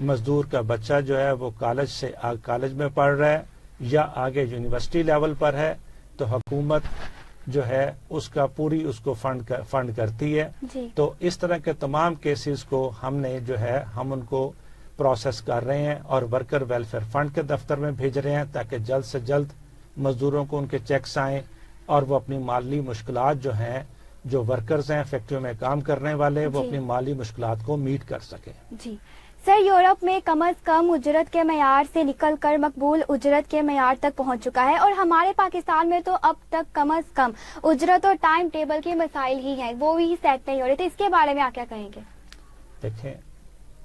مزدور کا بچہ جو ہے وہ کالج میں پڑھ رہا ہے یا آگے یونیورسٹی لیول پر ہے تو حکومت جو ہے اس کا پوری اس کو فنڈ کرتی ہے. جی. تو اس طرح کے تمام کیسز کو ہم نے جو ہے ہم ان کو پروسیس کر رہے ہیں اور ورکر ویلفیئر فنڈ کے دفتر میں بھیج رہے ہیں تاکہ جلد سے جلد مزدوروں کو ان کے چیکس آئیں اور وہ اپنی مالی مشکلات جو ہیں جو ورکرز ہیں فیکٹریوں میں کام کرنے والے وہ جی. اپنی مالی مشکلات کو میٹ کر سکیں. جی سر، یورپ میں کم از کم اجرت کے معیار سے نکل کر مقبول اجرت کے معیار تک پہنچ چکا ہے اور ہمارے پاکستان میں تو اب تک کم از کم اجرت اور ٹائم ٹیبل کے مسائل ہی ہیں، وہ بھی سیٹ نہیں ہو رہے. تو اس کے بارے میں آپ کیا کہیں گے؟ دیکھیں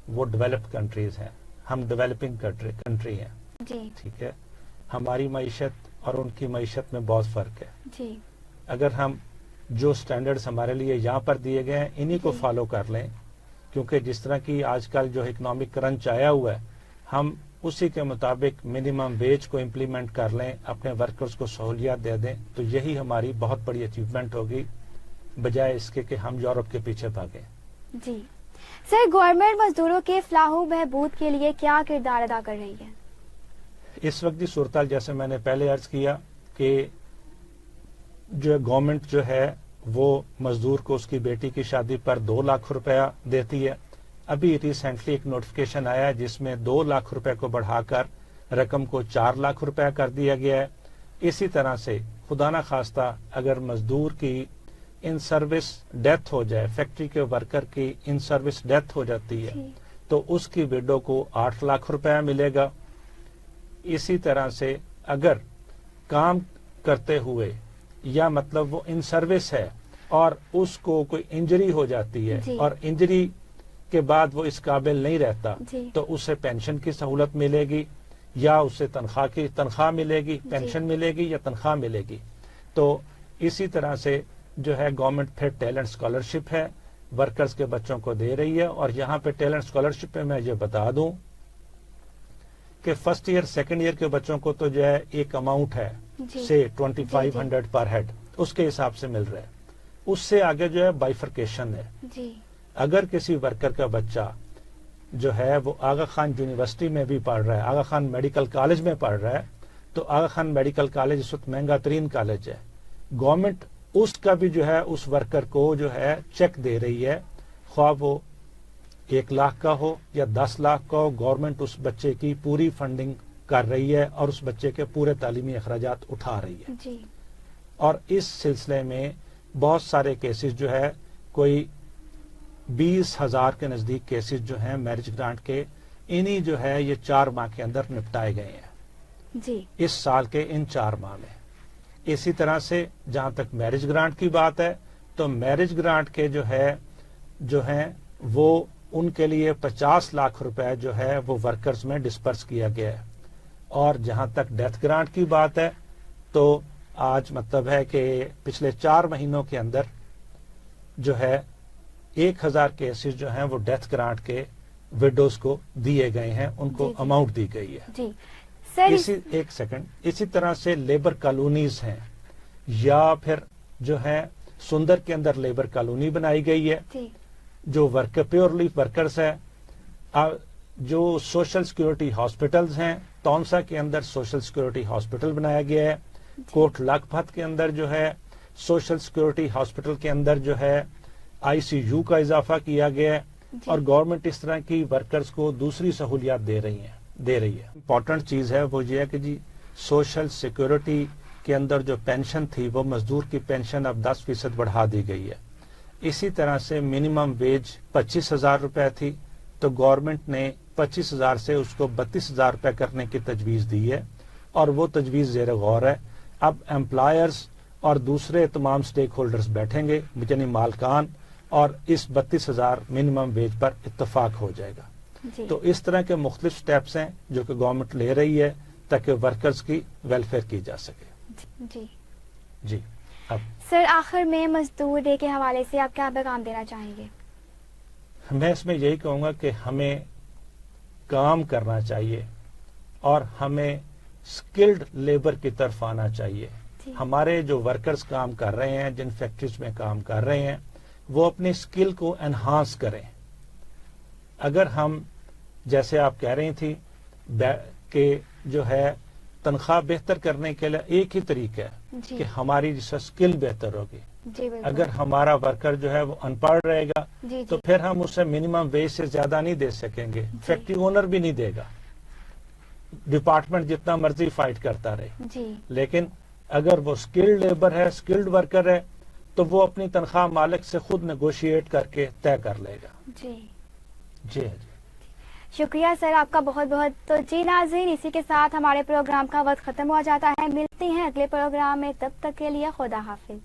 وہ ڈیولپڈ کنٹریز ہیں، ہم ڈیولپنگ کنٹری ہیں. جی. ٹھیک ہے، ہماری معیشت اور ان کی معیشت میں بہت فرق ہے. جی. اگر ہم جو سٹینڈرڈز ہمارے لیے یہاں پر دیے گئے ہیں انہی کو جی. فالو کر لیں، کیونکہ جس طرح کی آج کل جو اکنامک کرنچ آیا ہوا ہے ہم اسی کے مطابق منیمم ویج کو امپلیمنٹ کر لیں، اپنے ورکرز کو سہولیات دے دیں تو یہی ہماری بہت بڑی اچیومنٹ ہوگی بجائے اس کے کہ ہم یورپ کے پیچھے بھاگیں. جی سر، گورنمنٹ مزدوروں کے فلاح و بہبود کے لیے کیا کردار ادا کر رہی ہے؟ اس وقت کی صورتحال جیسے میں نے پہلے عرض کیا کہ جو گورنمنٹ جو ہے وہ مزدور کو اس کی بیٹی کی شادی پر 2 لاکھ روپیہ دیتی ہے. ابھی ریسنٹلی ایک نوٹیفکیشن آیا ہے جس میں 2 لاکھ روپے کو بڑھا کر رقم کو 4 لاکھ روپیہ کر دیا گیا ہے. اسی طرح سے خدا نہ خواستہ اگر مزدور کی ان سروس ڈیتھ ہو جائے، فیکٹری کے ورکر کی ان سروس ڈیتھ ہو جاتی ہے تو اس کی وڈو کو 8 لاکھ روپیہ ملے گا. اسی طرح سے اگر کام کرتے ہوئے یا مطلب وہ ان سروس ہے اور اس کو کوئی انجری ہو جاتی ہے جی. اور انجری کے بعد وہ اس قابل نہیں رہتا جی. تو اسے پینشن کی سہولت ملے گی یا اسے تنخواہ ملے گی، پینشن ملے گی یا تنخواہ ملے گی. تو اسی طرح سے جو ہے گورنمنٹ پھر ٹیلنٹ اسکالرشپ ہے ورکرز کے بچوں کو دے رہی ہے. اور یہاں پہ ٹیلنٹ اسکالرشپ پہ میں یہ بتا دوں کہ فرسٹ ایئر سیکنڈ ایئر کے بچوں کو تو جو ہے ایک اماؤنٹ ہے جی. سے 2500 پر ہیڈ اس کے حساب سے مل رہا ہے. اس سے آگے جو ہے بائیفرکیشن ہے. جی. اگر کسی ورکر کا بچہ جو ہے وہ آغا خان یونیورسٹی میں بھی پڑھ رہا ہے، آغا خان میڈیکل کالج میں پڑھ رہا ہے تو آغا خان میڈیکل کالج اس وقت مہنگا ترین کالج ہے. گورنمنٹ اس کا بھی جو ہے اس ورکر کو جو ہے چیک دے رہی ہے، خواہ وہ 1 لاکھ کا ہو یا 10 لاکھ کا ہو. گورنمنٹ اس بچے کی پوری فنڈنگ کر رہی ہے اور اس بچے کے پورے تعلیمی اخراجات اٹھا رہی ہے. جی. اور اس سلسلے میں بہت سارے کیسز جو ہے کوئی 20,000 کے نزدیک کیسز جو ہیں میرج گرانٹ کے انہی جو ہے یہ 4 ماہ کے اندر نپٹائے گئے ہیں جی. اس سال کے ان 4 ماہ میں. اسی طرح سے جہاں تک میرج گرانٹ کی بات ہے تو میرج گرانٹ کے جو ہیں وہ ان کے لیے 50 لاکھ روپے جو ہے وہ ورکرز میں ڈسپرس کیا گیا ہے. اور جہاں تک ڈیتھ گرانٹ کی بات ہے تو آج مطلب ہے کہ پچھلے 4 مہینوں کے اندر جو ہے 1000 کیسز جو ہیں وہ ڈیتھ گرانٹ کے وڈوز کو دیے گئے ہیں، ان کو جی. اماؤنٹ دی گئی ہے. جی سر، ایک سیکنڈ. اسی طرح سے لیبر کالونیز ہیں یا پھر جو ہے سندر کے اندر لیبر کالونی بنائی گئی ہے جی. جو پیورلی ورکرز ہے. جو سوشل سیکورٹی ہاسپٹلز ہیں تونسا کے اندر سوشل سیکورٹی ہاسپٹل بنایا گیا ہے. کوٹ لاکھپت کے اندر جو ہے سوشل سیکورٹی ہاسپٹل کے اندر جو ہے ICU کا اضافہ کیا گیا ہے. اور گورنمنٹ اس طرح کی ورکرز کو دوسری سہولیات دے رہی ہے. امپورٹنٹ چیز ہے وہ یہ ہے کہ جی سوشل سیکورٹی کے اندر جو پینشن تھی وہ مزدور کی پینشن اب 10% بڑھا دی گئی ہے. اسی طرح سے منیمم ویج 25,000 روپے تھی تو گورنمنٹ نے 25,000 سے اس کو 32,000 روپے کرنے کی تجویز دی ہے اور وہ تجویز زیر غور ہے. اب امپلائرز اور دوسرے تمام سٹیک ہولڈرز بیٹھیں گے یعنی مالکان اور اس 32,000 منیمم ویج پر اتفاق ہو جائے گا. جی. تو اس طرح کے مختلف سٹیپس ہیں جو کہ گورنمنٹ لے رہی ہے تاکہ ورکرز کی ویلفیئر کی جا سکے. جی. جی. اب سر آخر میں مزدور ڈے کے حوالے سے آپ کیا پیغام دینا چاہیں گے؟ میں اس میں یہی کہوں گا کہ ہمیں کام کرنا چاہیے اور ہمیں سکلڈ لیبر کی طرف آنا چاہیے. جی. ہمارے جو ورکرز کام کر رہے ہیں جن فیکٹریز میں کام کر رہے ہیں وہ اپنی سکل کو انہانس کریں. اگر ہم جیسے آپ کہہ رہی تھی کہ جو ہے تنخواہ بہتر کرنے کے لیے ایک ہی طریقہ ہے جی کہ ہماری اسکل بہتر ہوگی. جی بالکل. اگر ہمارا ورکر جو ہے وہ ان پڑھ رہے گا جی تو جی پھر ہم اسے منیمم ویج سے زیادہ نہیں دے سکیں گے. فیکٹری اونر بھی نہیں دے گا, ڈپارٹمنٹ جتنا مرضی فائٹ کرتا رہے. جی لیکن اگر وہ اسکلڈ لیبر ہے, اسکلڈ ورکر ہے, تو وہ اپنی تنخواہ مالک سے خود نیگوشیٹ کر کے طے کر لے گا. جی جی شکریہ سر آپ کا بہت بہت. تو جی ناظرین, اسی کے ساتھ ہمارے پروگرام کا وقت ختم ہو جاتا ہے. ملتے ہیں اگلے پروگرام میں, تب تک کے لیے خدا حافظ.